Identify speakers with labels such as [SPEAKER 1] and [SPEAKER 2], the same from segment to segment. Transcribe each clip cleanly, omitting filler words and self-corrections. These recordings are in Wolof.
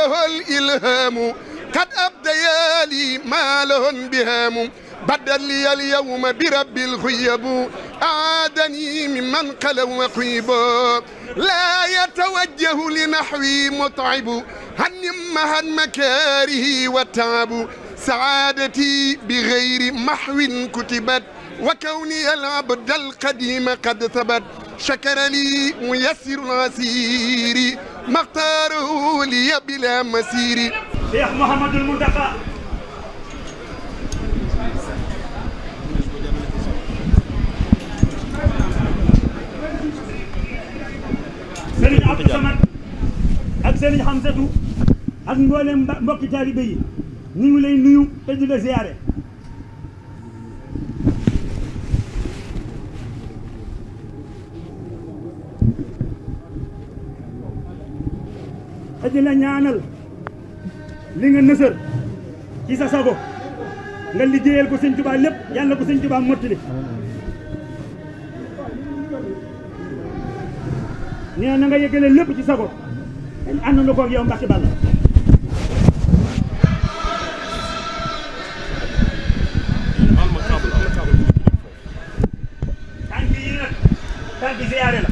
[SPEAKER 1] له الإلهام قد أبديا لي ما له بهام بدل لي اليوم برب الخيب أعادني ممن قلوا وخيبا لا يتوجه لنحوي متعب هنمها المكاره والتعب سعادتي بغير محو كتبت وكوني العبد القديم قد ثبت شكر لي ميسر العسير ما اختاره لي بلا مسير.
[SPEAKER 2] شيخ محمد المنتقى Serigne Abdou Samad ak Serigne Hamzatou ak mboolem mbokki taalibe yi ñu ngi lay nuyu te di la ziyaare te di la ñaanal li nga nësër ci sa sago nga liggéeyal ko Sëñ Tuubaa lépp yàlla ko Sëñ Tuubaa mottali nee na nga yëgale lépp ci sago dañ àndandoo ko ak yow Mbàkke Balla tànk yi nag tànk ziyaare la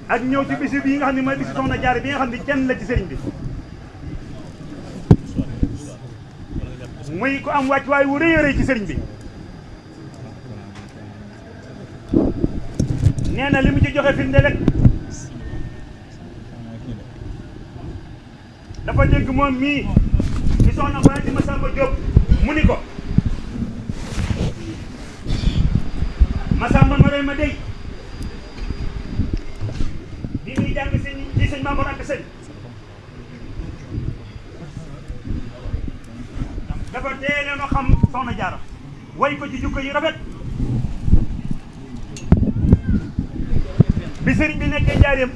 [SPEAKER 2] ak ñëw ci bisi bi nga xam ne mooy bisi Soxna Jaara bi nga xam ne kenn la ci sëriñ bi muy ko am wàccuwaay wu rëy a rëy ci sëriñ bi nee na li mu ci joxe firnde rek dafa dégg moom mii di soxna Fatima Samba Diop mu ni ko Masamba Marema dey bi muy jàng ci sëñ Mamour Anta Sëñ dafa teele no xam Soxna Jaara way ko ci jukko yi rafet bi sëriñ bi nekkee njaareem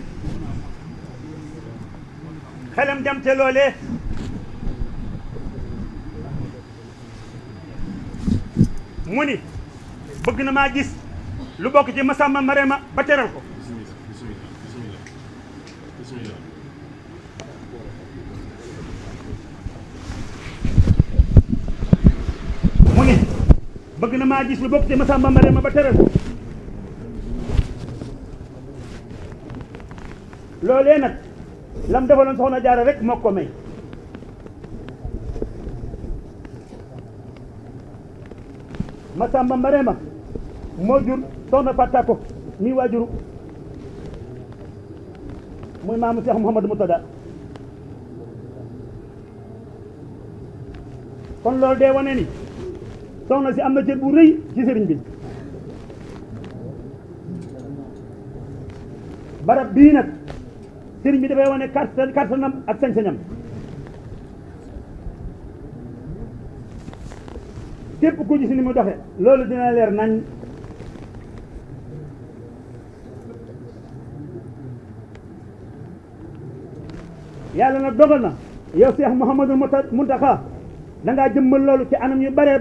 [SPEAKER 2] xelam dem te loolee mu ni bëgg na maa gis lu bokk ci Masamba Marema ba teral ko mu ni bëgg na maa gis lu bokk ci Masamba Marema ba teral ko loolee nag lam defaloon Soxna Jaara rek moo ko may Masamba Marema moo jur Soxna Fatako mi waajuru muy maamu Cheikh Mouhamadou Moutada kon loolu dee wane ni soxna si am na cër bu rëy ci sëriñ bi barab bii nag sëriñ bi dafay wane kartanam ak sañ-sañam képp ku gis ni mu doxe loolu dina leer nañ yàlla nag dogal na yow Cheikh Mouhamadou Mountakha da ngaa jëmmal loolu ci anam yu bare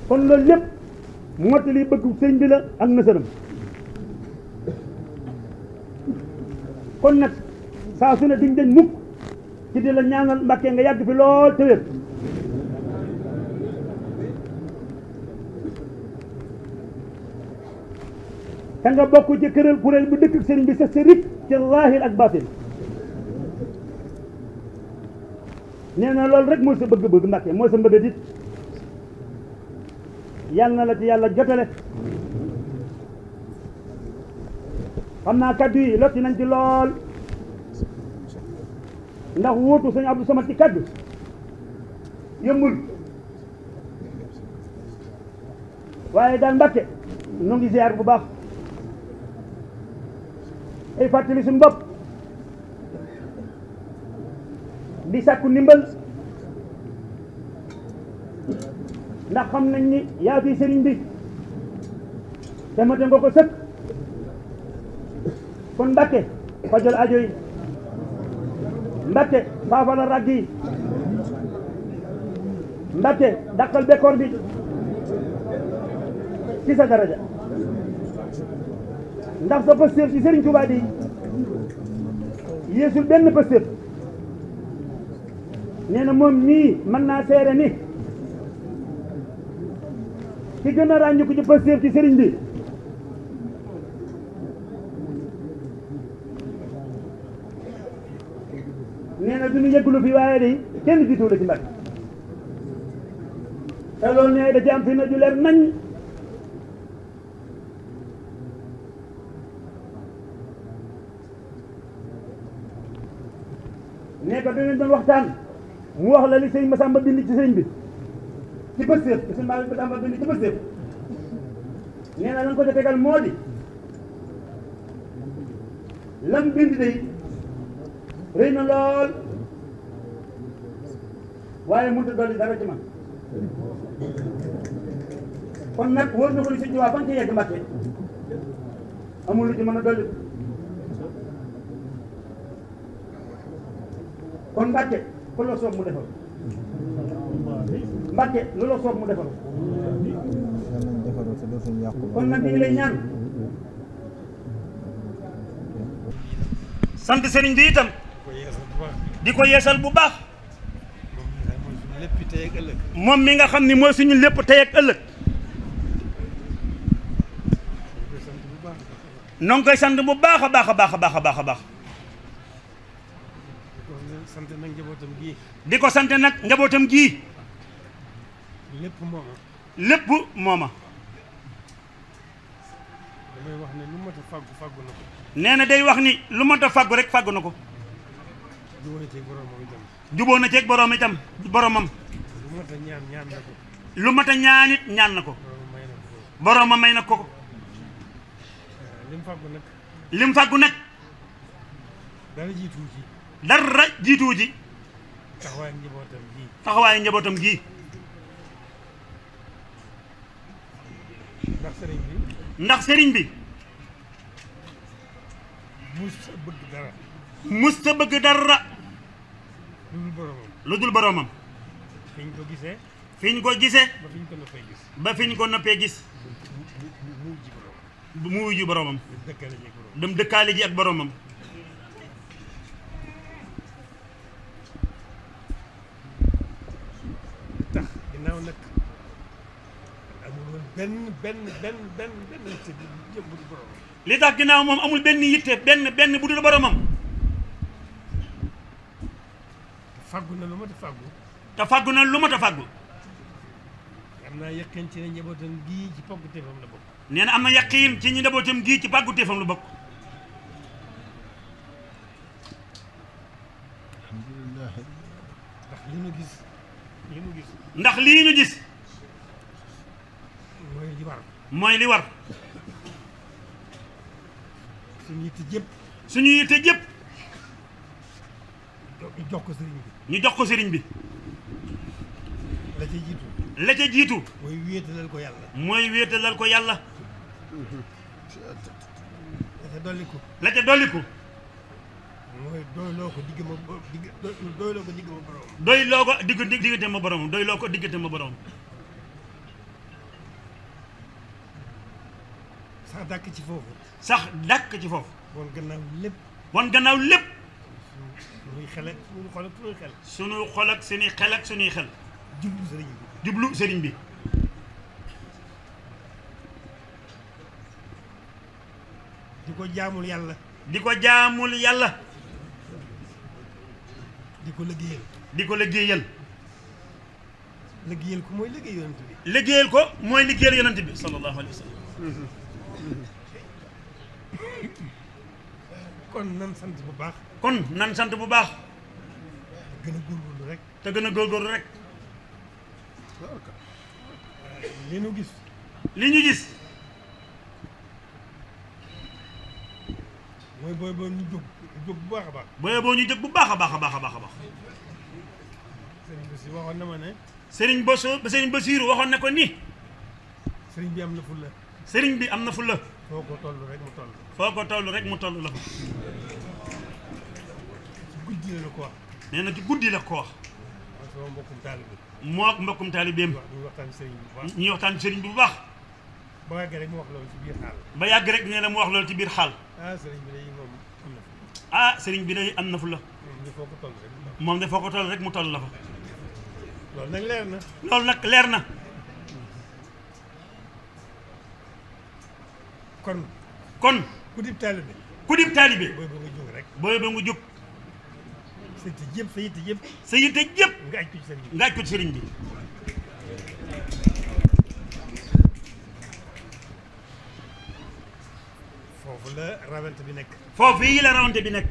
[SPEAKER 2] kon loolu lépp mottali bëgg sëriñ bi la ak nësëram kon nag saa su ne duñ dañ mukk ci di la ñaanal Mbàkke nga yàgg fi lool te wér te nga bokk ci kuréel bu dëkk sëriñ bi sa sëriñ ci zaahir ak baatin nee na loolu rek mooy sa bëgg-bëgg Mbàkke mooy sa mbëbët it yàlla na la ci yàlla jotale xam naa kaddu yi lotti nañ ci lool ndax wóotu sëñ Abdou Samad ci kaddu yëmbul waaye daal Mbàkke nu ngi ziar bu baax ay fàttali suñu bopp di sàkku ndimbal ndax xam nañ ni yaa fi sëriñ bi te mate nga ko sëkk kon Mbàkke fajal aajo yi Mbàkke saafara ràgg yi Mbàkke dàqal bekkoor bi ci sa daraja ndax sa pëstéef ci Serigne Touba di yéesul benn pëstéef nee na moom nii mën naa seere ni ki gën a ràññu ko ci pëstéef ci Serigne bi nee na duñu yëggulu fi waaye day kenn jiitu la ci Mbàkke te loolu nee da ci am fi na ju leer nañ nee ko dañu doon waxtaan mu wax la li sëñ Massamba bind ci sëñ bi ci pëstéef ci sëñ Massamba bind ci pëstéef nee na lañ ko ca tegal moo di lam bind day rëy na lool waaye mënut a dolli dara ci man kon nag wóor na ko ni sëñ Tuubaa fan ci yegg Mbàkke amul lu ci mën a dolli kon Mbàkke ku la soob mu defal Mbàkke lu la soob mu defal kon nag ñu ngi lay ñaan sant sëriñ bi itam di ko yeesal bu baax moom mi nga xam ni mooy suñu lépp tey ak ëllëg noo ngi koy sant bu baax a baax a baax a baax a baax a baax di ko sant nag njabootam gii
[SPEAKER 3] lépp mooma
[SPEAKER 2] lépp mooma
[SPEAKER 3] damay wax ne lu mat a fàggu fàggu na ko
[SPEAKER 2] nee na day wax ni lu mat a fàggu rek fàggu na ko
[SPEAKER 3] jubóo na ceeg boromam itam
[SPEAKER 2] jubóo na ceeg borom itam boromam
[SPEAKER 3] lu mat a ñaan ñaan na ko
[SPEAKER 2] lu mat a ñaanit ñaan na ko boromam may na ko
[SPEAKER 3] lim fàggu nag
[SPEAKER 2] lim fàggu nag
[SPEAKER 3] dara jiituwu ci
[SPEAKER 2] dara jiituwu ci
[SPEAKER 3] taxawaayu njabootam gii
[SPEAKER 2] taxawaayu njabootam gii ndax sëriñ bi
[SPEAKER 3] musta bëgg dara
[SPEAKER 2] musta bëgg dara
[SPEAKER 3] lu dul boromam
[SPEAKER 2] fiñ ko gisee ba fiñ ko noppee gis mu wuyu boromam dem dëkkaale ji ak boromam
[SPEAKER 3] tax ginnaaw nag amul benn yitte jëm bu dul boromam
[SPEAKER 2] li tax ginnaaw moom amul benn yitte benn bu dul boromam
[SPEAKER 3] fàggu na lu mat a fàggu
[SPEAKER 2] te fàggu na lu mat a fàggu
[SPEAKER 3] am naa yaqin ci ne njabootam gii ci pàggu teefam la bokk
[SPEAKER 2] nee na am na yaqin ci ñi njabootam gii ci pàggu teefam la bokk ndax lii ñu gis mooy li war suñu yitte jëpp
[SPEAKER 3] ñu jox ko sëriñ bi
[SPEAKER 2] ñu jox ko sëriñ bi la ca jiitu
[SPEAKER 3] mooy wéetalal ko yàlla
[SPEAKER 2] mooy wéetalal ko yàlla
[SPEAKER 3] la ca dolliku
[SPEAKER 2] la ca dolliku
[SPEAKER 3] mooy doyloo ko digg ma borom
[SPEAKER 2] doyloo ko diggante ma borom doyloo ko diggante ma borom
[SPEAKER 3] sax dàkk ci foofu
[SPEAKER 2] sax dàkk ci foofu
[SPEAKER 3] wan gannaaw lépp
[SPEAKER 2] suñuy xel ak
[SPEAKER 3] suñuy xel
[SPEAKER 2] suñu xol ak suñuy xel ak suñuy xel
[SPEAKER 3] jublu sëriñ bi di ko jaamul yàlla
[SPEAKER 2] di ko jaamul yàlla
[SPEAKER 3] di ko liggéeyal
[SPEAKER 2] di ko liggéeyal
[SPEAKER 3] liggéeyal ko mooy liggéey yonent bi
[SPEAKER 2] liggéeyal ko mooy liggéeyal yonent bi sallallahu alayhi wa sallam
[SPEAKER 3] kon nan sant bu baax
[SPEAKER 2] kon nan sant bu baax
[SPEAKER 3] te gën a góorgóorlu rek
[SPEAKER 2] te gën a góorgóorlu rek
[SPEAKER 3] li ñu gis mooy booy boo ñu jóg bu baax a baax
[SPEAKER 2] booy boo ñu jóg bu baax a baax a baax a baax a baax
[SPEAKER 3] sëriñ Basi waxoon na ma ne
[SPEAKER 2] sëriñ Basiiru waxoon na ko ni
[SPEAKER 3] sëriñ bi am na fulla
[SPEAKER 2] sëriñ bi am na fulla
[SPEAKER 3] foo ko toll rek mu toll
[SPEAKER 2] foo ko toll rek mu toll la fa
[SPEAKER 3] ci guddi la ko wax
[SPEAKER 2] nee na ci guddi la ko wax
[SPEAKER 3] man sama mbokkum taalibe
[SPEAKER 2] moo ak mbokkum taalibeem
[SPEAKER 3] ñu waxtaan sëriñ bi bu baax.
[SPEAKER 2] ñuy waxtaan sëriñ bi bu baax.
[SPEAKER 3] ba yàgg rek mu wax loolu ci biir xaal.
[SPEAKER 2] ba yàgg rek nee na mu wax loolu ci biir xaal.
[SPEAKER 3] sëriñ bi day moom am na fi.
[SPEAKER 2] sëriñ bi day am na fu la.
[SPEAKER 3] moom de foo ko toll rek.
[SPEAKER 2] moom de foo ko toll rek mu toll la fa.
[SPEAKER 3] loolu nag leer na.
[SPEAKER 2] loolu nag leer na. kon.
[SPEAKER 3] ku dib taalibe. booy ba nga jóg rek.
[SPEAKER 2] booy ba nga jóg.
[SPEAKER 3] sa yitte jëpp sa yitte jëpp.
[SPEAKER 2] sa yitte jëpp.
[SPEAKER 3] nga aj ko ci sëriñ bi.
[SPEAKER 2] nga aj ko ci sëriñ bi.
[SPEAKER 3] foofu la rawante bi nekk.
[SPEAKER 2] foofu yi la rawante bi nekk.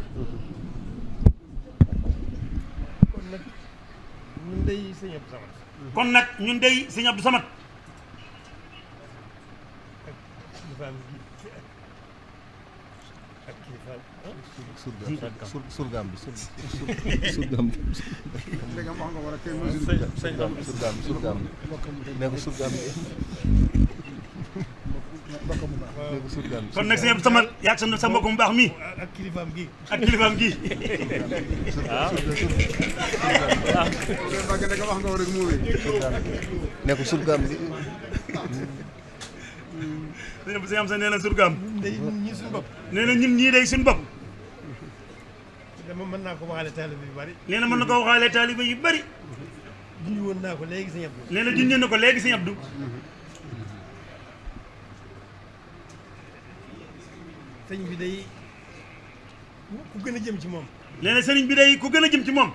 [SPEAKER 3] kon nag ñun day sëñ Abdou Samad.
[SPEAKER 2] kon nag ñun day sëñ Abdou Samad.
[SPEAKER 3] ak kilifaam
[SPEAKER 4] surgaam bi. ne ko surgaam bi.
[SPEAKER 2] kon nag sëñ Abdou Samad yaag sa mbokk mu baax mi.
[SPEAKER 3] ak kilifaam gi.
[SPEAKER 4] ne ko surgaam bi.
[SPEAKER 2] sëñ am sa nee na surgaam.
[SPEAKER 3] ñun ñii suñu bopp.
[SPEAKER 2] nee na ñun ñii day suñu bopp.
[SPEAKER 3] dama mën naa ko waxaale taalibe yu bari.
[SPEAKER 2] nee na mën na ko waxaale taalibe yu bari.
[SPEAKER 3] junj woon naa ko léegi sëñ Abdou.
[SPEAKER 2] nee na junj na ko léegi sëñ Abdou.
[SPEAKER 3] sëñ bi day ku gën a jëm ci moom.
[SPEAKER 2] nee na sëriñ bi day ku gën a jëm ci moom.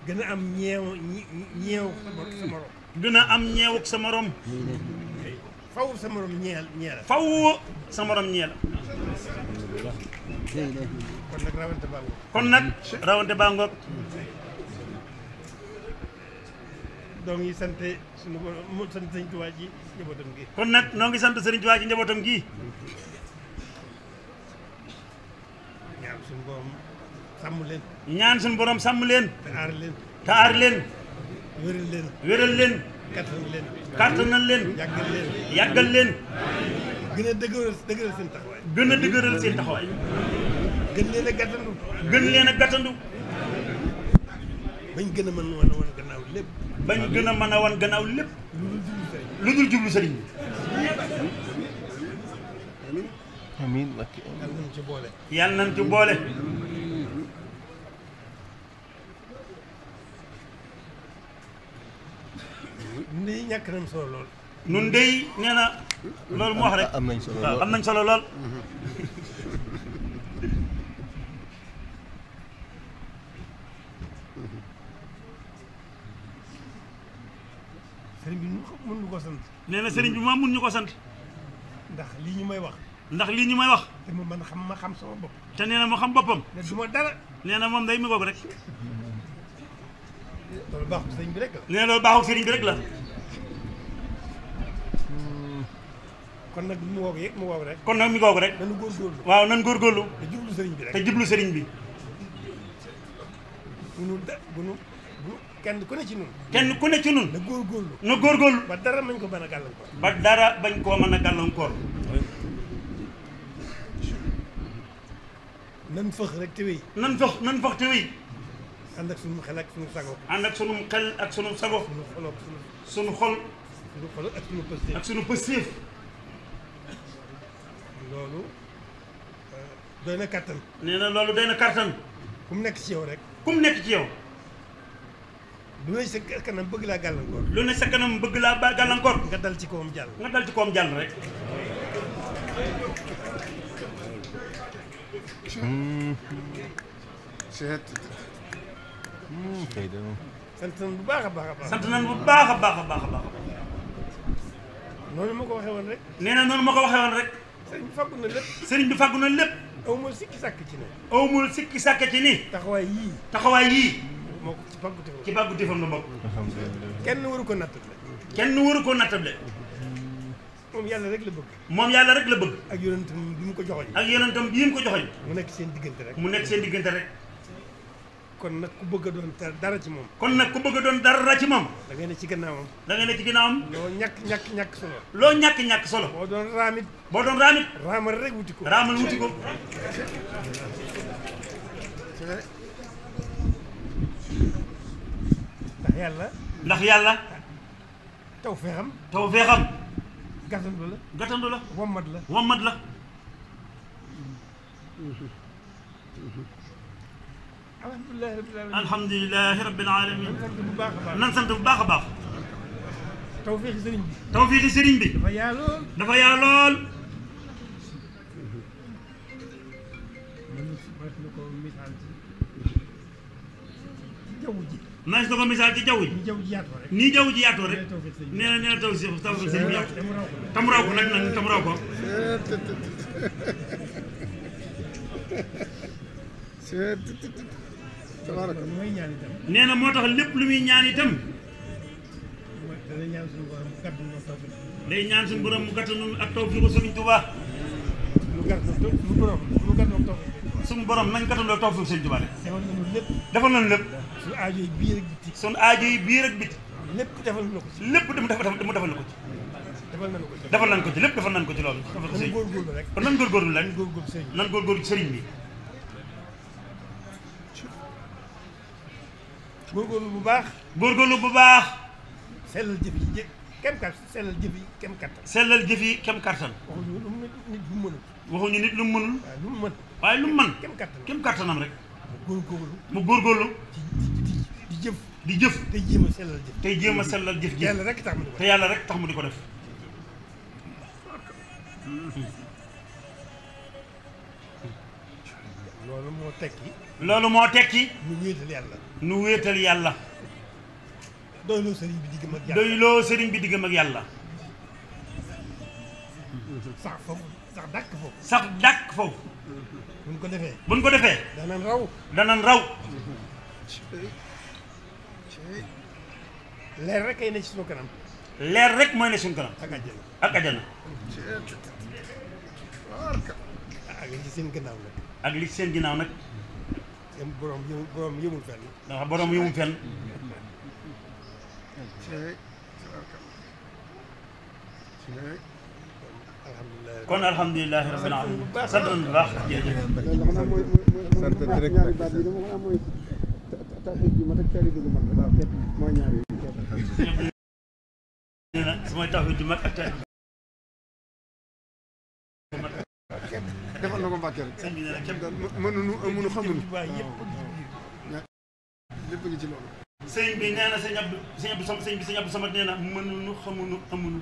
[SPEAKER 3] gën a am ñeew sa morom.
[SPEAKER 2] gën a am ñeewuk sa morom.
[SPEAKER 3] faw sa morom ñeel la.
[SPEAKER 2] faw sa morom ñeel la.
[SPEAKER 3] kon nag rawante baa ngoog.
[SPEAKER 2] kon nag rawante baa ngoog.
[SPEAKER 3] donc yi sant suñu borom sant sëñ Tuubaa ji njabootam gi.
[SPEAKER 2] kon nag noo ngi sant sëriñ Tuubaa ji njabootam gi.
[SPEAKER 3] ñaan suñu borom sàmm leen.
[SPEAKER 2] ñaan suñu borom sàmm leen.
[SPEAKER 3] te aar leen.
[SPEAKER 2] te aar leen.
[SPEAKER 3] wéral leen.
[SPEAKER 2] wéral leen.
[SPEAKER 3] kattan leen.
[SPEAKER 2] kàttanal leen.
[SPEAKER 3] yàggal leen.
[SPEAKER 2] yàggal leen.
[SPEAKER 3] gën a dëgëral seen taxawaay.
[SPEAKER 2] gën a dëgëral seen taxawaay.
[SPEAKER 3] gën leen a gàttandu.
[SPEAKER 2] gën leen a gàttandu.
[SPEAKER 3] bañ gën a mën a wan gannaaw lépp.
[SPEAKER 2] bañ gën a mën a wan gannaaw lépp. lu dul jublu sëriñ bi.
[SPEAKER 4] amiin.
[SPEAKER 3] yàlla nañ ci boole.
[SPEAKER 2] yàlla nañ ci boole.
[SPEAKER 3] ñun de ñàkk nañ solo lool.
[SPEAKER 2] nun dey nee na loolu mu wax rek.
[SPEAKER 4] am nañ solo
[SPEAKER 2] waaw
[SPEAKER 4] lool.
[SPEAKER 2] am nañ solo lool.
[SPEAKER 3] sëriñ bi mën ñu ko sant.
[SPEAKER 2] nee na sëriñ bi moom mun ñu ko sant.
[SPEAKER 3] ndax lii ñu may wax.
[SPEAKER 2] ndax lii ñu may wax.
[SPEAKER 3] te mu mën ma xam sama bopp.
[SPEAKER 2] te nee na mu xam boppam.
[SPEAKER 3] ne du ma dara.
[SPEAKER 2] nee na moom day mi goog rek.
[SPEAKER 3] loolu baaxul sëriñ bi rek la.
[SPEAKER 2] nee na loolu baaxul sëriñ bi rek la.
[SPEAKER 3] kon nag mu woog yeeg mu woog rek.
[SPEAKER 2] kon nag mi goog rek.
[SPEAKER 3] dañu góorgóorlu.
[SPEAKER 2] waaw nan góorgóorlu.
[SPEAKER 3] te jublu sëriñ bi rek.
[SPEAKER 2] te jublu sëriñ bi.
[SPEAKER 3] bu kenn ku ne ci nun.
[SPEAKER 2] kenn ku ne ci nun.
[SPEAKER 3] na góorgóorlu.
[SPEAKER 2] na góorgóorlu.
[SPEAKER 3] ba dara mañ ko mën a gàllankoor.
[SPEAKER 2] ba dara bañ koo mën a gàllankoor.
[SPEAKER 3] nan fëx rek te wéy.
[SPEAKER 2] nan fox te wéy.
[SPEAKER 3] ànd ak sunu xel ak sunu sago.
[SPEAKER 2] ànd ak sunu xel ak sunu sago.
[SPEAKER 3] sunu xol ak
[SPEAKER 2] sunu xol.
[SPEAKER 3] sunu xol ak sunu pëstéef.
[SPEAKER 2] ak sunu pëstéef.
[SPEAKER 3] loolu doy na kattan.
[SPEAKER 2] nee na loolu doy na kattan.
[SPEAKER 3] ku mu nekk ci yow rek.
[SPEAKER 2] ku mu nekk ci yow.
[SPEAKER 3] lu ne sa kanam bëgg laa gàllankoor.
[SPEAKER 2] lu ne sa kanam bëgg laa ba gàllankoor.
[SPEAKER 3] nga dal ci kawam jàll.
[SPEAKER 2] nga dal ci kawam jàll rek.
[SPEAKER 3] sant nañ bu baax a baax a baax.
[SPEAKER 2] sant nañ bu baax a baax a baax a baax.
[SPEAKER 3] noonu ma ko waxee woon rek.
[SPEAKER 2] nee na noonu ma ko waxee woon rek.
[SPEAKER 3] sëriñ bi fàggu na lépp.
[SPEAKER 2] sëriñ bi fàggu na lépp.
[SPEAKER 3] awmul sikki sàkk ci ne.
[SPEAKER 2] awmul sikki sàkk ci ni.
[SPEAKER 3] taxawaay yii.
[SPEAKER 2] taxawaay yii.
[SPEAKER 3] moo ko ci fàggu te
[SPEAKER 2] ci bàggu defam la bokk.
[SPEAKER 3] kenn waru ko nattable.
[SPEAKER 2] kenn waru ko nattable.
[SPEAKER 3] moom yàlla rek la bëgg.
[SPEAKER 2] moom yàlla rek la bëgg.
[SPEAKER 3] ak yonentam bi mu ko joxoñ.
[SPEAKER 2] ak yonentam bi mu ko joxoñ.
[SPEAKER 3] mu nekk seen diggante rek.
[SPEAKER 2] mu nekk seen diggante rek.
[SPEAKER 3] kon nag ku bëgg a doon dara ci moom.
[SPEAKER 2] kon nag ku bëgg a doon dara ci moom.
[SPEAKER 3] da ngay ne ci gannaawam.
[SPEAKER 2] da ngay ne ci ginnaawam.
[SPEAKER 3] loo ñàkk solo.
[SPEAKER 2] loo ñàkk solo.
[SPEAKER 3] boo doon raamit.
[SPEAKER 2] boo doon raamit.
[SPEAKER 3] raamal rek wuti ko.
[SPEAKER 2] raamal wuti ko.
[SPEAKER 3] ndax yàlla
[SPEAKER 5] taw feexam
[SPEAKER 3] gàttandu la
[SPEAKER 5] wommat la
[SPEAKER 3] alhamdulilahi rabbil alamin nan sant bu baax a baax tawfiixi sëriñ bi dafa yaa lool mas na ko misaal ci jaww ji nii jaww ji yaatoo rek nee na taw si sëriñ bi yaatu tam raw ko nag tam raw ko nee na moo tax lépp lu muy ñaan itam day ñaan suñu borom mu gàttanu ak tawfiixu Sëriñ Tuubaa suñu borom nañ gàttandoo tawfiixu Sëriñ Tuubaa defal nañu lépp
[SPEAKER 5] suñu aajo yi biir ak biti
[SPEAKER 3] suñu aajo yi biir ak biti
[SPEAKER 5] lépp defal na ko ci
[SPEAKER 3] lépp mu defal na ko ci defal nañ ko ci lépp defal nañ ko ci loolu defal ko sëriñ kon nan góorgóorlu rek nan góorgóorlu sëriñ bi
[SPEAKER 5] góorgóorlu bu baax sellal jëf yi kem kattan sellal jëf yi kem kattan
[SPEAKER 3] waxuñu nit lu mu mënul waaye lu mu mën kem kattanam rek mu góorgóorlu di jëf tey jéem a sellal jëf ji te yàlla rek tax mu di ko def loolu moo tekki nu wéetal yàlla
[SPEAKER 5] doyloo sëriñ bi diggam ak yàlla
[SPEAKER 3] sax dàkk foofu buñ ko defee danañ raw
[SPEAKER 5] leer rek ay ne ci sunu kanam
[SPEAKER 3] leer rek mooy ne suñu kanam ak àjjana
[SPEAKER 5] ak li ci seen ginnaaw nag
[SPEAKER 3] ak li ci seen ginnaaw nag
[SPEAKER 5] borom yëmul fenn
[SPEAKER 3] ndax borom yëmul fenn kon alhamdulilah rabbil alamin sant nañu bu baax jërëjëf
[SPEAKER 4] sant rek
[SPEAKER 3] nee na samay tawhid ju mag ak taalibe
[SPEAKER 1] defal na ko Mbàkke rek
[SPEAKER 3] sëñ bi nee na képp
[SPEAKER 1] mënuñu amuñu xamuñu lépp ngi ci loolu
[SPEAKER 3] sëñ bi nee na sëñ Abdou Samad nee na mënuñu xamuñu amuñu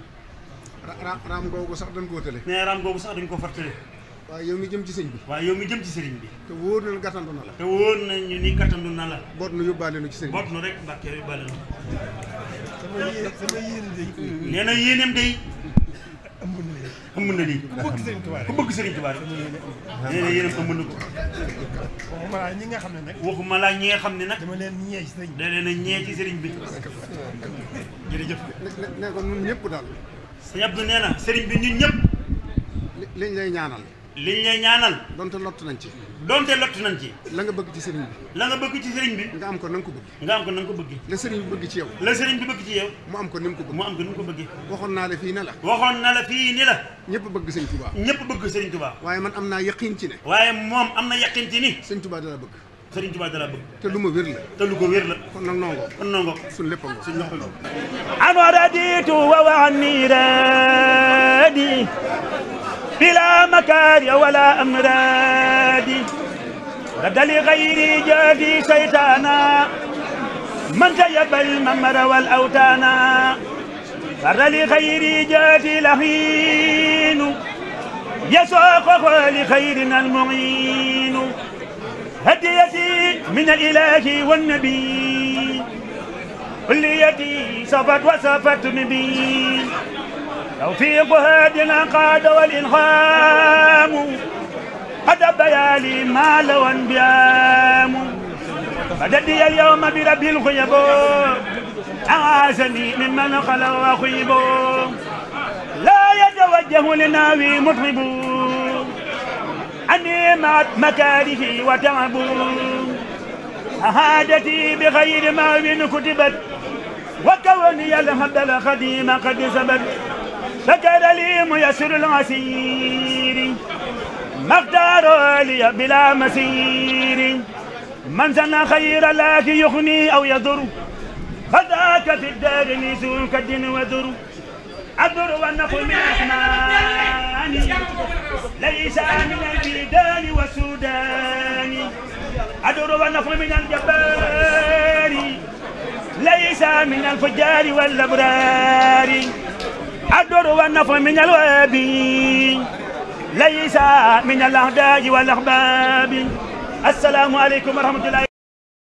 [SPEAKER 1] raam googu sax dañ koo tële
[SPEAKER 3] nee raam googu sax dañ ko fartale
[SPEAKER 1] waaye yow mi jëm ci sëñ bi
[SPEAKER 3] waaye yow mi jëm ci sëriñ bi
[SPEAKER 1] te wóor na gàttandu na la
[SPEAKER 3] te wóor nañu ni gàttandu na la
[SPEAKER 1] boot nu yóbbaale nu ci sëñ bi
[SPEAKER 3] boot nu rek Mbàkke yóbbaale nu
[SPEAKER 5] sama yéene day
[SPEAKER 3] nee na yéeneem day ëmb na lii
[SPEAKER 5] ku bëgg sëriñ Tuubaa
[SPEAKER 3] ku bëgg sëriñ Tuubaa rek nee na yéeneem ëmb na ko
[SPEAKER 5] waxuma laa ñi nga xam ne nag
[SPEAKER 3] waxuma laa ñi nga xam ne nag
[SPEAKER 5] dama leen ñee ci sëriñ bi
[SPEAKER 3] da leen a ñee ci sëriñ bi jërëjëf
[SPEAKER 1] ne ko ñun ñëpp daal
[SPEAKER 3] sëñ Abdou nee na sëriñ bi ñun ñëpp
[SPEAKER 1] liñ lay ñaanal
[SPEAKER 3] donte
[SPEAKER 1] lott nañ ci
[SPEAKER 3] la nga bëgg ci sëriñ bi
[SPEAKER 1] nga am ko na nga ko bëgg
[SPEAKER 3] ko bëgg
[SPEAKER 1] la sëriñ bi bëgg ci yow mu am ko ni mu ko bëgg waxoon naa la fii ni la ñëpp bëgg sëriñ Tuubaa waaye man am naa yaqin ci ne
[SPEAKER 3] waaye moom am na yaqin ci ni
[SPEAKER 1] sëriñ Tuubaa dala bëgg
[SPEAKER 3] te
[SPEAKER 1] lu ma wér la kon nag nongo suñ lépp ngo
[SPEAKER 2] ana raditu wa anni radi بلا مكاري ولا أمرادي رد لغيري جادي شيطانا من جيب الممر والأوتانا رد لغيري جادي لهين يسوق لخيرنا المعين هديتي من الإله والنبي كليتي صفت وصفت نبي توفيق هادنا قاد والإلهام قد بيالي مال وانبيام فددي اليوم برب الخيب أعازني ممن خلق وخيب لا يتوجه لناوي مطرب أني مع مكاره وتعب أهادتي بغير ماو كتبت وكوني الهبد الخديم قد سبت شكر لي ميسر العسير مقدار لي بلا مسير من سن خير لا يغني أو يضر فذاك في الدار ميزون كالدين وذر الضر والنفع من أسمان ليس من البلدان والسودان الضر والنفع من الجبار ليس من الفجار والأبرار الضر والنفع من الوابي ليس من الأعداء والأحباب. السلام عليكم ورحمة الله.